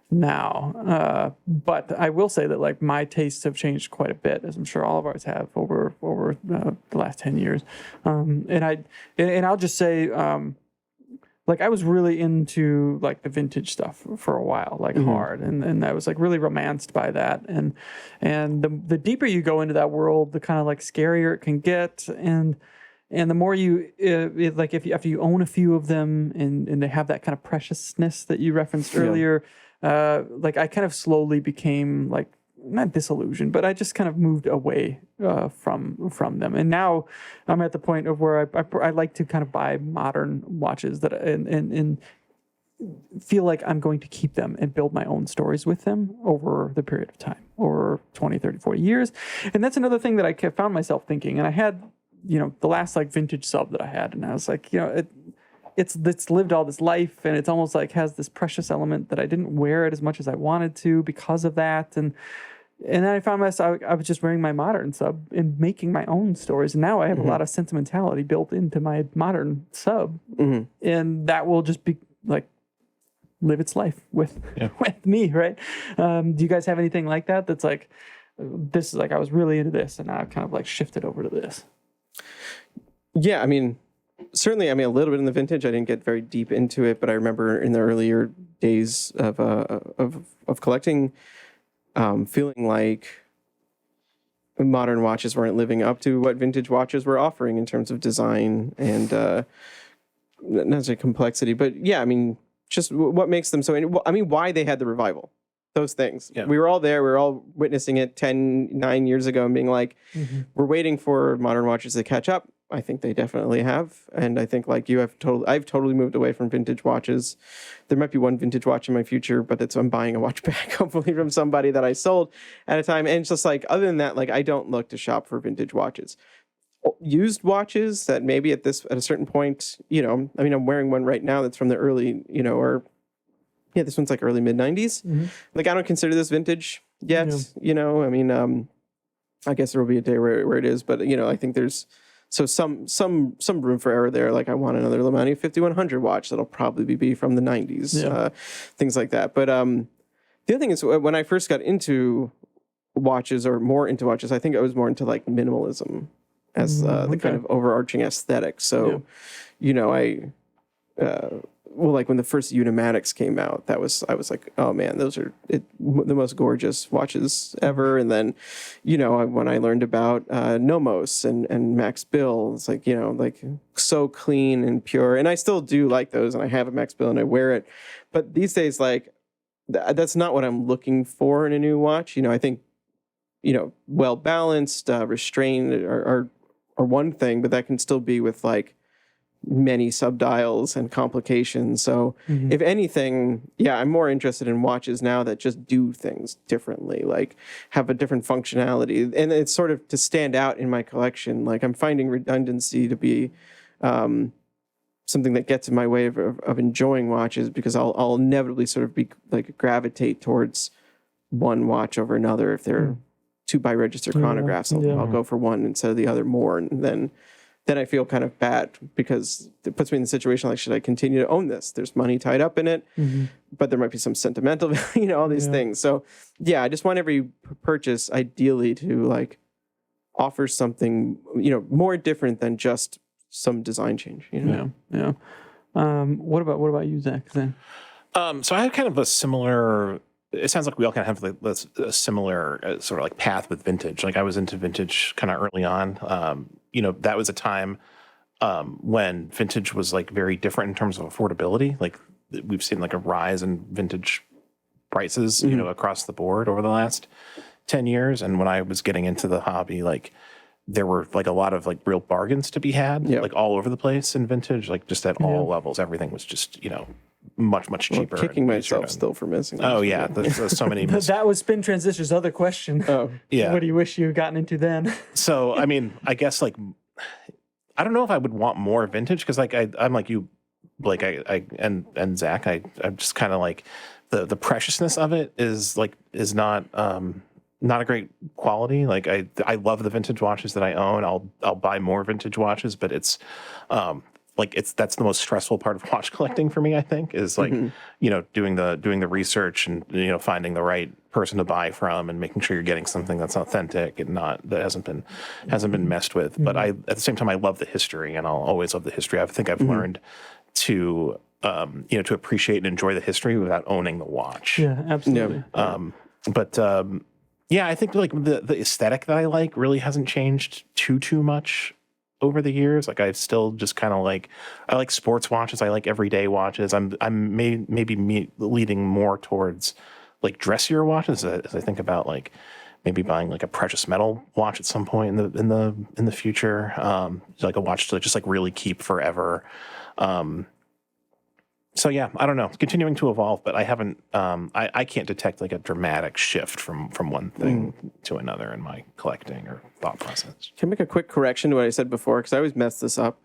S1: now. But I will say that like my tastes have changed quite a bit, as I'm sure all of ours have over the last 10 years. And I'll just say, like I was really into like the vintage stuff for a while, like hard, and I was like really romanced by that. And the deeper you go into that world, the kind of like scarier it can get. And And the more you like, if you own a few of them and they have that kind of preciousness that you referenced earlier, like I kind of slowly became like not disillusioned, but I just kind of moved away from them. And now I'm at the point of where I like to kind of buy modern watches that and feel like I'm going to keep them and build my own stories with them over the period of time, over 20, 30, 40 years. And that's another thing that I found myself thinking. And I had, the last like vintage sub that I had, and I was like, it's lived all this life, and it's almost like has this precious element that I didn't wear it as much as I wanted to because of that. And then I found myself, I was just wearing my modern sub and making my own stories. And now I have a lot of sentimentality built into my modern sub. And that will just be like, live its life with me, right? Do you guys have anything like that that's like, this is like, I was really into this, and now I've kind of like shifted over to this?
S3: Yeah, I mean, certainly, a little bit in the vintage. I didn't get very deep into it, but I remember in the earlier days of collecting, feeling like modern watches weren't living up to what vintage watches were offering in terms of design and not necessarily complexity, but yeah, I mean, just what makes them so. Why they had the revival. Those things. Yeah. We were all there. We were all witnessing it 9 years ago and being like, we're waiting for modern watches to catch up. I think they definitely have. And I think like you have I've totally moved away from vintage watches. There might be one vintage watch in my future, but I'm buying a watch back, hopefully from somebody that I sold at a time. And it's just like, other than that, like I don't look to shop for vintage watches. Used watches that maybe at a certain point, I'm wearing one right now that's from the early, this one's like early mid 90s. Like I don't consider this vintage yet, I guess there will be a day where it is, but I think there's some room for error there. Like I want another Lemani 5100 watch that'll probably be from the 90s, things like that. But the other thing is when I first got into watches or more into watches, I think I was more into like minimalism as the kind of overarching aesthetic. So, like when the first Unimatics came out, I was like, oh man, those are the most gorgeous watches ever. And then, when I learned about Nomos and Max Bill, it's like, like so clean and pure. And I still do like those, and I have a Max Bill and I wear it. But these days, like that's not what I'm looking for in a new watch. I think, well balanced, restrained are one thing, but that can still be with like many subdials and complications. So if anything, I'm more interested in watches now that just do things differently, like have a different functionality. And it's sort of to stand out in my collection. Like I'm finding redundancy to be something that gets in my way of enjoying watches, because I'll inevitably sort of be like gravitate towards one watch over another. If they're 2-by-register chronographs, I'll go for one instead of the other more. And then I feel kind of bad, because it puts me in the situation like, should I continue to own this? There's money tied up in it, but there might be some sentimental, all these things. So I just want every purchase ideally to like offer something, more different than just some design change.
S1: What about you, Zach? Then?
S4: So I have kind of a similar. It sounds like we all kind of have a similar sort of like path with vintage. Like I was into vintage kind of early on. That was a time when vintage was like very different in terms of affordability. Like we've seen like a rise in vintage prices, across the board over the last 10 years. And when I was getting into the hobby, like there were like a lot of like real bargains to be had, like all over the place in vintage, like just at all levels. Everything was just, much cheaper.
S3: Kicking myself still for missing.
S4: Oh yeah, there's so many.
S1: That was Spin Transistor's other question.
S3: Oh
S4: yeah.
S1: What do you wish you had gotten into then?
S4: So I mean, I guess like I don't know if I would want more vintage, because like I'm like you, Blake, and Zach, I'm just kind of like the preciousness of it is not a great quality. Like I love the vintage watches that I own. I'll buy more vintage watches, but it's that's the most stressful part of watch collecting for me, I think, is like, doing the research and, finding the right person to buy from and making sure you're getting something that's authentic and that hasn't been messed with. But at the same time, I love the history, and I'll always love the history. I think I've learned to, to appreciate and enjoy the history without owning the watch.
S1: Yeah, absolutely.
S4: I think like the aesthetic that I like really hasn't changed too much over the years. Like I've still just kind of like, I like sports watches. I like everyday watches. I'm maybe leading more towards like dressier watches as I think about like maybe buying like a precious metal watch at some point in the future. Like a watch to just like really keep forever. So yeah, I don't know. It's continuing to evolve, but I haven't. I can't detect like a dramatic shift from one thing to another in my collecting or thought process.
S3: Can I make a quick correction to what I said before? Because I always mess this up.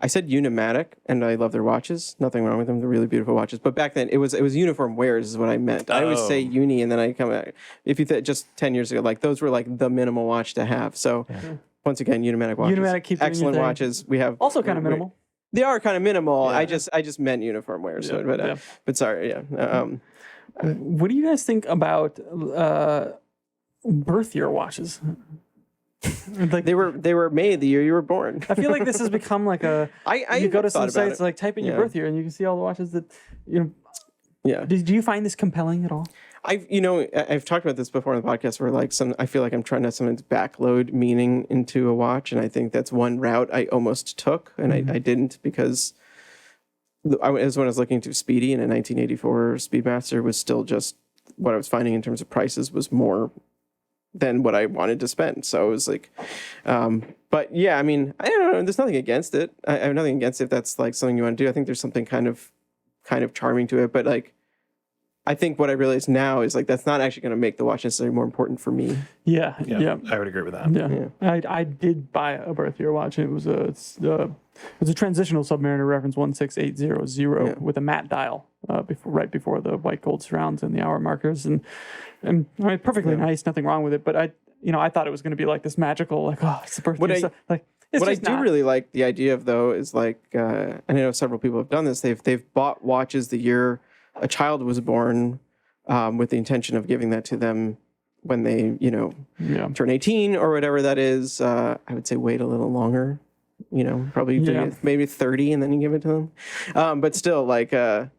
S3: I said Unimatic, and I love their watches. Nothing wrong with them; they're really beautiful watches. But back then, it was uniform wears is what I meant. I always say uni, and then I come back. If you just 10 years ago, like those were like the minimal watch to have. So once again, Unimatic watches, excellent watches. We have
S1: also kind of minimal.
S3: They are kind of minimal. Yeah. I just meant uniform wear. So, but sorry. Yeah.
S1: What do you guys think about birth year watches?
S3: Like they were made the year you were born.
S1: I feel like this has become like a. You go to some sites like type in your birth year and you can see all the watches that Yeah. Do you find this compelling at all?
S3: I've talked about this before on the podcast where like I feel like I'm trying to sometimes backload meaning into a watch. And I think that's one route I almost took and I didn't because when I was looking to Speedy and a 1984 Speedmaster was still just what I was finding in terms of prices was more than what I wanted to spend. So it was like, but yeah, I mean, I don't know. There's nothing against it. I have nothing against it if that's like something you want to do. I think there's something kind of charming to it, but like, I think what I realize now is like that's not actually going to make the watch necessarily more important for me.
S1: Yeah.
S4: I would agree with that.
S1: Yeah. I did buy a birth year watch. It was a transitional Submariner reference 16800 with a matte dial right before the white gold surrounds and the hour markers and I mean, perfectly nice, nothing wrong with it. But I thought it was going to be like this magical it's the birthday stuff. Like
S3: what I do really like the idea of though is like and I know several people have done this. They've bought watches the year a child was born with the intention of giving that to them when they, turn 18 or whatever that is. I would say wait a little longer, probably maybe 30 and then you give it to them. But still like that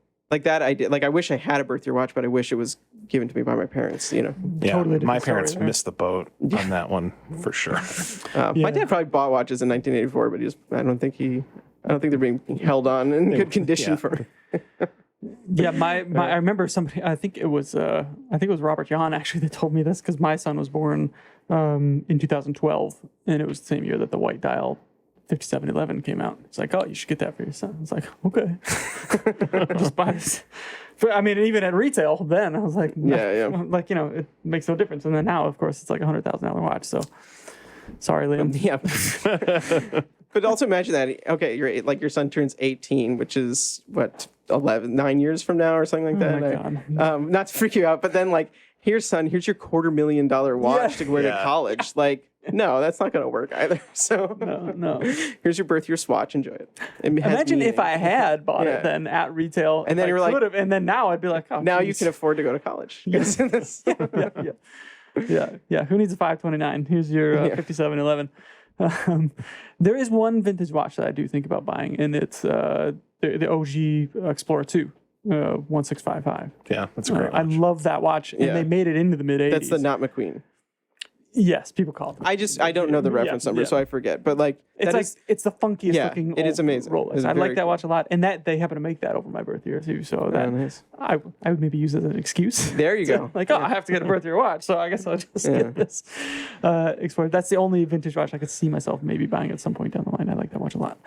S3: idea, like I wish I had a birth year watch, but I wish it was given to me by my parents,
S4: Yeah, totally my parents missed the boat on that one for sure.
S3: My dad probably bought watches in 1984, but I don't think they're being held on in good condition for
S1: Yeah, I remember somebody. I think it was Robert John actually that told me this because my son was born in 2012, and it was the same year that the white dial 5711 came out. It's like, oh, you should get that for your son. It's like, okay, just buy this. I mean, even at retail then, I was like, like it makes no difference. And then now, of course, it's like $100,000 watch. So, sorry, Liam.
S3: Yeah. But also imagine that, okay, your son turns 18, which is what, 9 years from now or something like that.
S1: My God.
S3: Not to freak you out, but then like, here's your $250,000 watch to wear to college. Like, no, that's not going to work either. So
S1: no.
S3: Here's your birth year swatch. Enjoy it.
S1: Imagine if I had bought it then at retail,
S3: and then you're like,
S1: and then now I'd be like, oh,
S3: now you can afford to go to college.
S1: Yes. Yeah. Who needs a 529? Here's your 5711. There is one vintage watch that I do think about buying, and it's the OG Explorer 2, 1655.
S4: Yeah, that's a great watch.
S1: I love that watch, and they made it into the mid-'80s.
S3: That's the not McQueen.
S1: Yes, people call it.
S3: I don't know the reference number, so I forget. But like,
S1: it's the funkiest looking.
S3: It is amazing.
S1: Rolex. I like that watch a lot, and that they happen to make that over my birth year too. So that nice. I would maybe use it as an excuse.
S3: There you go.
S1: Like, I have to get a birth year watch, so I guess I'll just get this Explorer. That's the only vintage watch I could see myself maybe buying at some point down the line. I like that watch a lot.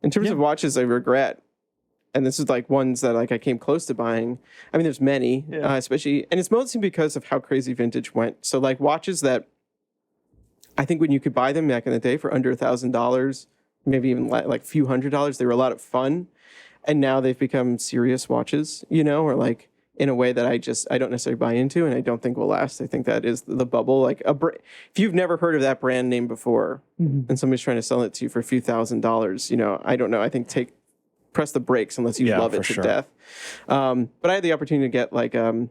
S3: In terms of watches, I regret. And this is like ones that like I came close to buying. I mean, there's many, especially, and it's mostly because of how crazy vintage went. So like watches that I think when you could buy them back in the day for under $1,000, maybe even like a few $100s, they were a lot of fun. And now they've become serious watches, or like in a way that I don't necessarily buy into and I don't think will last. I think that is the bubble. Like if you've never heard of that brand name before and somebody's trying to sell it to you for a few $1,000s, I don't know. I think press the brakes unless you love it to death. But I had the opportunity to get like, Nevada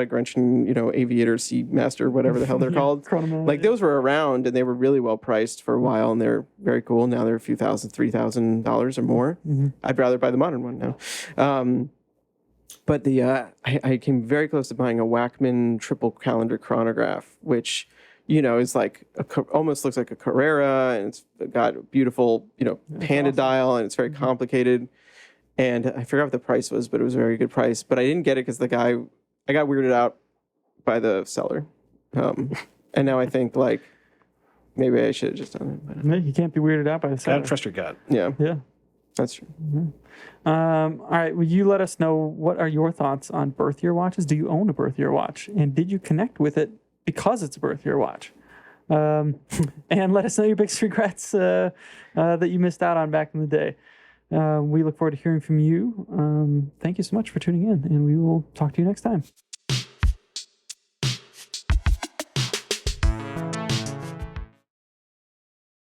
S3: Grenchen, Aviator, Speedmaster, whatever the hell they're called. Like those were around and they were really well priced for a while and they're very cool. Now they're a few $3,000 or more. I'd rather buy the modern one now. But I came very close to buying a Wachman triple calendar chronograph, which is like almost looks like a Carrera, and it's got a beautiful, Panda dial, and it's very complicated. And I forgot what the price was, but it was a very good price. But I didn't get it because I got weirded out by the seller. And now I think like maybe I should have just done it. But...
S1: No, you can't be weirded out by the seller.
S4: Gotta trust your gut.
S3: Yeah.
S1: Yeah.
S3: That's true.
S1: Mm-hmm. All right. Will you let us know what are your thoughts on birth year watches? Do you own a birth year watch? And did you connect with it because it's a birth year watch? And let us know your biggest regrets that you missed out on back in the day. We look forward to hearing from you. Thank you so much for tuning in, and we will talk to you next time.